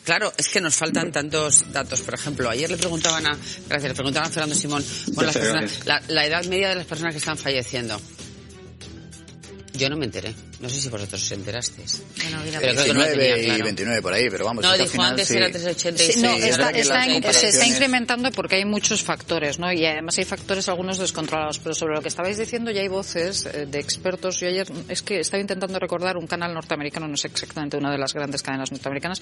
Claro, es que nos faltan tantos datos. Por ejemplo, ayer le preguntaban a Fernando Simón por la edad media de las personas que están falleciendo. Yo no me enteré. No sé si vosotros os enterasteis. Bueno, pero 29 y 29 por ahí, pero vamos. No, es que dijo al final, antes era 386. Se está incrementando porque hay muchos factores, ¿no? Y además hay factores algunos descontrolados. Pero sobre lo que estabais diciendo ya hay voces de expertos. Yo ayer es que estaba intentando recordar un canal norteamericano, no sé exactamente, una de las grandes cadenas norteamericanas,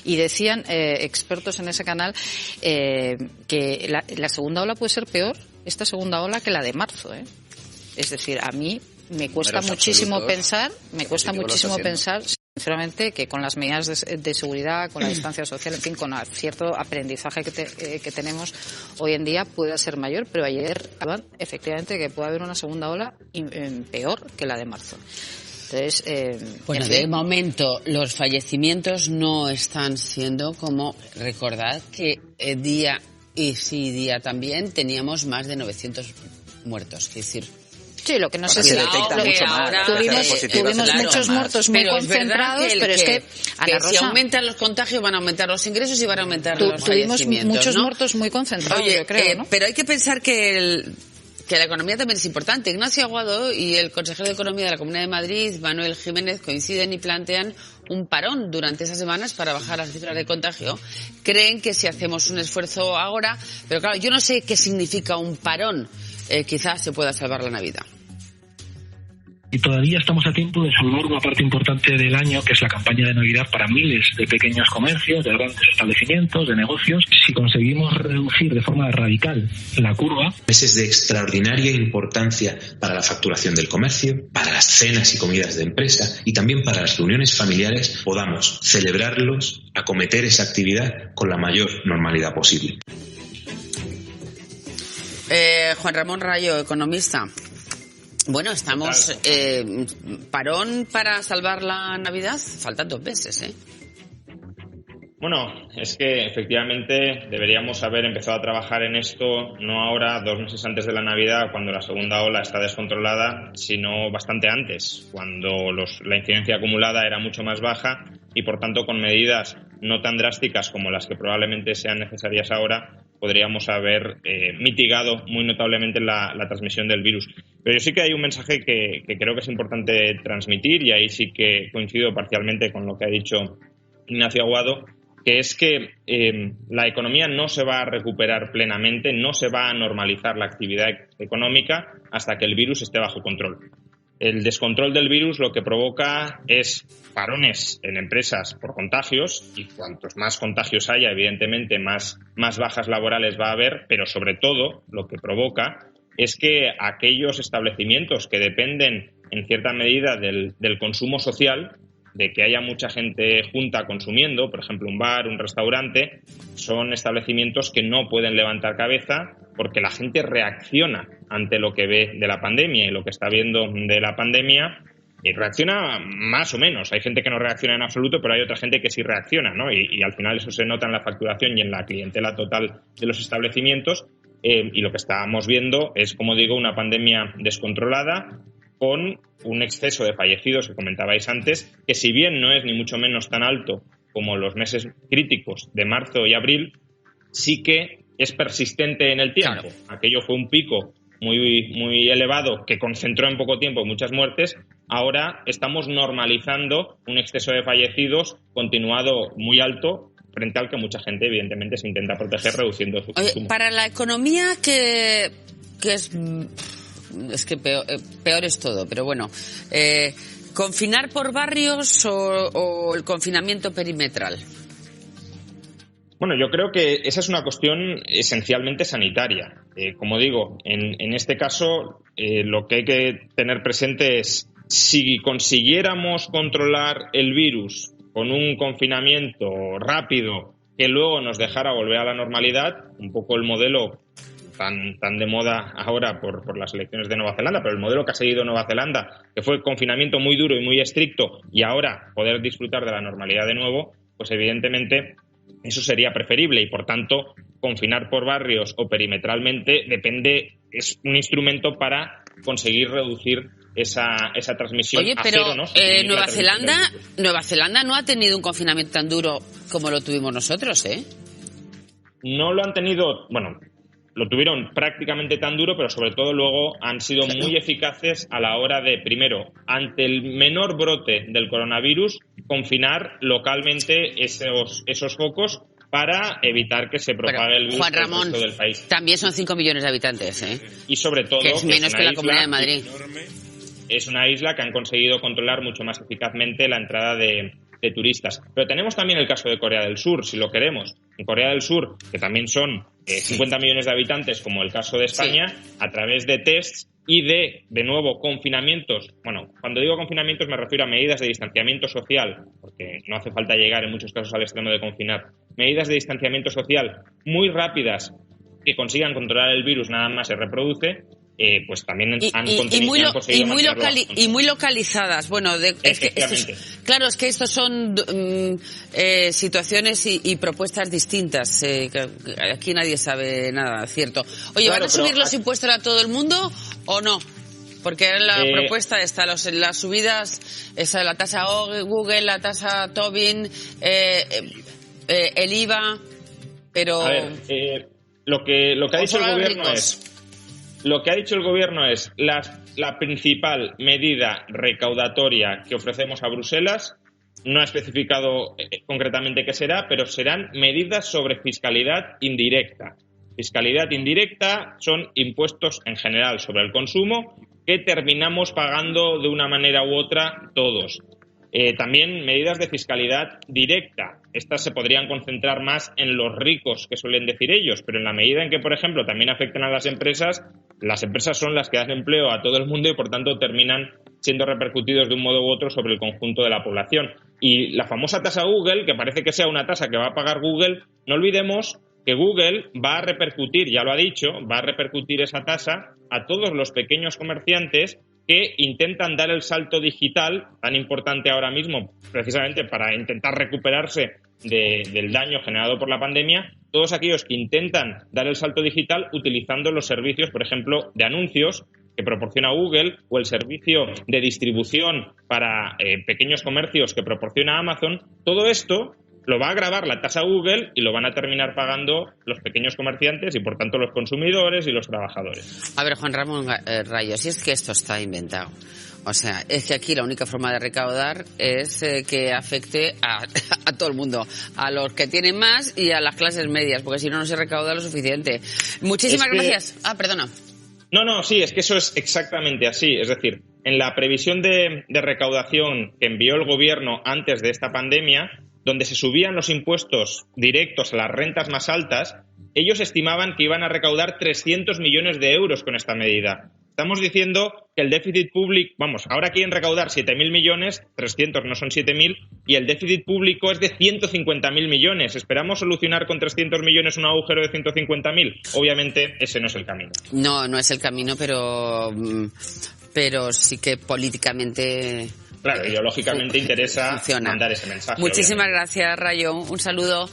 y decían expertos en ese canal que la segunda ola puede ser peor, esta segunda ola, que la de marzo, ¿eh? Es decir, a mí me cuesta muchísimo pensar, sinceramente, que con las medidas de seguridad, con la distancia social, en fin, con cierto aprendizaje que tenemos hoy en día, pueda ser mayor, pero ayer hablaban efectivamente que puede haber una segunda ola peor que la de marzo. Entonces, de momento los fallecimientos no están siendo como, recordad que día también teníamos más de 900 muertos, es decir. Sí, lo que no sé si tuvimos muchos muertos muy concentrados, pero es que si aumentan los contagios van a aumentar los ingresos y van a aumentar los fallecimientos. Tuvimos muchos muertos muy concentrados, yo creo, ¿no? Pero hay que pensar que la economía también es importante. Ignacio Aguado y el consejero de Economía de la Comunidad de Madrid, Manuel Jiménez, coinciden y plantean un parón durante esas semanas para bajar las cifras de contagio. Creen que si hacemos un esfuerzo ahora, pero claro, yo no sé qué significa un parón. Quizás se pueda salvar la Navidad. Y todavía estamos a tiempo de salvar una parte importante del año, que es la campaña de Navidad para miles de pequeños comercios, de grandes establecimientos, de negocios. Si conseguimos reducir de forma radical la curva. Meses de extraordinaria importancia para la facturación del comercio, para las cenas y comidas de empresa y también para las reuniones familiares, podamos celebrarlos, acometer esa actividad con la mayor normalidad posible. Juan Ramón Rayo, economista. Bueno, estamos parón para salvar la Navidad. Faltan 2 meses, ¿eh? Bueno, es que efectivamente deberíamos haber empezado a trabajar en esto no ahora, 2 meses antes de la Navidad, cuando la segunda ola está descontrolada, sino bastante antes, cuando la incidencia acumulada era mucho más baja y, por tanto, con medidas no tan drásticas como las que probablemente sean necesarias ahora, podríamos haber mitigado muy notablemente la transmisión del virus. Pero yo sí que hay un mensaje que creo que es importante transmitir, y ahí sí que coincido parcialmente con lo que ha dicho Ignacio Aguado, que es que la economía no se va a recuperar plenamente, no se va a normalizar la actividad económica hasta que el virus esté bajo control. El descontrol del virus lo que provoca es parones en empresas por contagios, y cuantos más contagios haya, evidentemente más bajas laborales va a haber, pero sobre todo lo que provoca es que aquellos establecimientos que dependen en cierta medida del consumo social, de que haya mucha gente junta consumiendo, por ejemplo un bar, un restaurante, son establecimientos que no pueden levantar cabeza porque la gente reacciona ante lo que ve de la pandemia y lo que está viendo de la pandemia, y reacciona más o menos. Hay gente que no reacciona en absoluto, pero hay otra gente que sí reacciona, ¿no? Y al final eso se nota en la facturación y en la clientela total de los establecimientos, y lo que estábamos viendo es, como digo, una pandemia descontrolada, con un exceso de fallecidos que comentabais antes, que si bien no es ni mucho menos tan alto como los meses críticos de marzo y abril, sí que es persistente en el tiempo. Claro. Aquello fue un pico muy elevado que concentró en poco tiempo muchas muertes. Ahora estamos normalizando un exceso de fallecidos continuado muy alto, frente al que mucha gente evidentemente se intenta proteger reduciendo su consumo. Para la economía que es que peor es todo, pero bueno, ¿confinar por barrios o el confinamiento perimetral? Bueno, yo creo que esa es una cuestión esencialmente sanitaria. Como digo, en este caso lo que hay que tener presente es, si consiguiéramos controlar el virus con un confinamiento rápido que luego nos dejara volver a la normalidad, un poco el modelo tan de moda ahora por las elecciones de Nueva Zelanda, pero el modelo que ha seguido Nueva Zelanda, que fue confinamiento muy duro y muy estricto, y ahora poder disfrutar de la normalidad de nuevo, pues evidentemente eso sería preferible, y por tanto confinar por barrios o perimetralmente es un instrumento para conseguir reducir esa transmisión. Oye, pero Nueva Zelanda no ha tenido un confinamiento tan duro como lo tuvimos nosotros, ¿eh? No lo han tenido, bueno, lo tuvieron prácticamente tan duro, pero sobre todo luego han sido muy eficaces a la hora de, primero, ante el menor brote del coronavirus, confinar localmente esos focos para evitar que se propague el virus Juan Ramón, por el resto del país. También son 5 millones de habitantes, ¿eh? Y sobre todo... Que es menos que la Comunidad de Madrid. Es una isla que han conseguido controlar mucho más eficazmente la entrada de turistas. Pero tenemos también el caso de Corea del Sur, si lo queremos. En Corea del Sur, que también son 50 millones de habitantes, como el caso de España, a través de tests y de nuevo, confinamientos. Bueno, cuando digo confinamientos me refiero a medidas de distanciamiento social, porque no hace falta llegar en muchos casos al extremo de confinar. Medidas de distanciamiento social muy rápidas que consigan controlar el virus nada más se reproduce, pues también han conseguido y muy localizadas. Bueno, es que estos son situaciones y propuestas distintas. Aquí nadie sabe nada, cierto. Oye, ¿van a subir los impuestos a todo el mundo o no? Porque la propuesta está, las subidas, esa, la tasa Google, la tasa Tobin, el IVA, pero... A ver, lo que ha dicho el gobierno es... Lo que ha dicho el gobierno es la principal medida recaudatoria que ofrecemos a Bruselas. No ha especificado concretamente qué será, pero serán medidas sobre fiscalidad indirecta. Fiscalidad indirecta son impuestos en general sobre el consumo que terminamos pagando de una manera u otra todos. También medidas de fiscalidad directa. Estas se podrían concentrar más en los ricos, que suelen decir ellos, pero en la medida en que, por ejemplo, también afecten a las empresas son las que dan empleo a todo el mundo y, por tanto, terminan siendo repercutidos de un modo u otro sobre el conjunto de la población. Y la famosa tasa Google, que parece que sea una tasa que va a pagar Google, no olvidemos que Google va a repercutir, ya lo ha dicho, va a repercutir esa tasa a todos los pequeños comerciantes que intentan dar el salto digital, tan importante ahora mismo, precisamente para intentar recuperarse del daño generado por la pandemia, todos aquellos que intentan dar el salto digital utilizando los servicios, por ejemplo, de anuncios que proporciona Google o el servicio de distribución para pequeños comercios que proporciona Amazon. Todo esto lo va a gravar la tasa Google y lo van a terminar pagando los pequeños comerciantes y, por tanto, los consumidores y los trabajadores. A ver, Juan Ramón Rayo, si es que esto está inventado. O sea, es que aquí la única forma de recaudar es que afecte a todo el mundo, a los que tienen más y a las clases medias, porque si no, no se recauda lo suficiente. Muchísimas gracias. Perdona. No, sí, es que eso es exactamente así. Es decir, en la previsión de recaudación que envió el gobierno antes de esta pandemia, donde se subían los impuestos directos a las rentas más altas, ellos estimaban que iban a recaudar 300 millones de euros con esta medida. Estamos diciendo que el déficit público, ahora quieren recaudar 7.000 millones, 300 no son 7.000, y el déficit público es de 150.000 millones. ¿Esperamos solucionar con 300 millones un agujero de 150.000? Obviamente ese no es el camino. No es el camino, pero sí que políticamente... Claro, ideológicamente interesa mandar ese mensaje. Muchísimas gracias, Rayo. Un saludo.